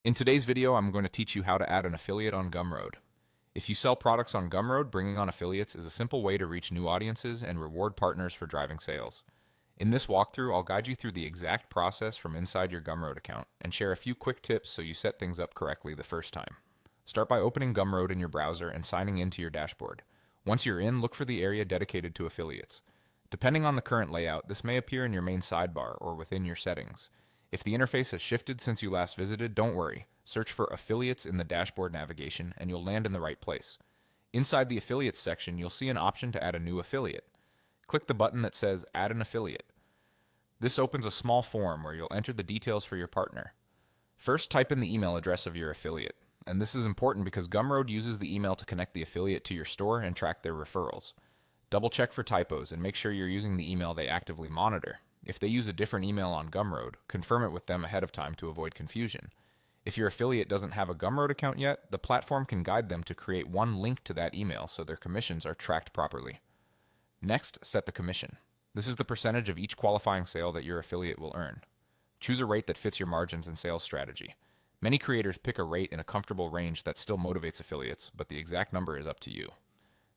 In today's video, I'm going to teach you how to add an affiliate on Gumroad. If you sell products on Gumroad, bringing on affiliates is a simple way to reach new audiences and reward partners for driving sales. In this walkthrough, I'll guide you through the exact process from inside your Gumroad account and share a few quick tips so you set things up correctly the first time. Start by opening Gumroad in your browser and signing into your dashboard. Once you're in, look for the area dedicated to affiliates. Depending on the current layout, this may appear in your main sidebar or within your settings. If the interface has shifted since you last visited, don't worry. Search for affiliates in the dashboard navigation and you'll land in the right place. Inside the affiliates section, you'll see an option to add a new affiliate. Click the button that says Add an Affiliate. This opens a small form where you'll enter the details for your partner. First, type in the email address of your affiliate. And this is important because Gumroad uses the email to connect the affiliate to your store and track their referrals. Double check for typos and make sure you're using the email they actively monitor. If they use a different email on Gumroad, confirm it with them ahead of time to avoid confusion. If your affiliate doesn't have a Gumroad account yet, the platform can guide them to create one link to that email so their commissions are tracked properly. Next, set the commission. This is the percentage of each qualifying sale that your affiliate will earn. Choose a rate that fits your margins and sales strategy. Many creators pick a rate in a comfortable range that still motivates affiliates, but the exact number is up to you.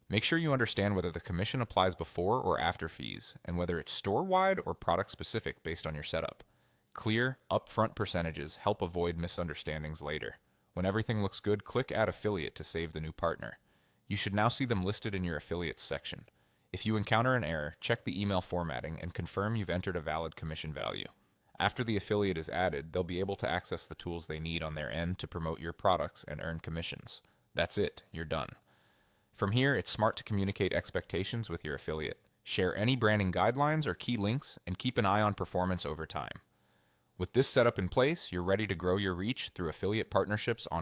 Make sure you understand whether the commission applies before or after fees, and whether it's store-wide or product-specific based on your setup. Clear, upfront percentages help avoid misunderstandings later. When everything looks good, click Add Affiliate to save the new partner. You should now see them listed in your affiliates section. If you encounter an error, check the email formatting and confirm you've entered a valid commission value. After the affiliate is added, they'll be able to access the tools they need on their end to promote your products and earn commissions. That's it, you're done. From here, it's smart to communicate expectations with your affiliate. Share any branding guidelines or key links, and keep an eye on performance over time. With this setup in place, you're ready to grow your reach through affiliate partnerships on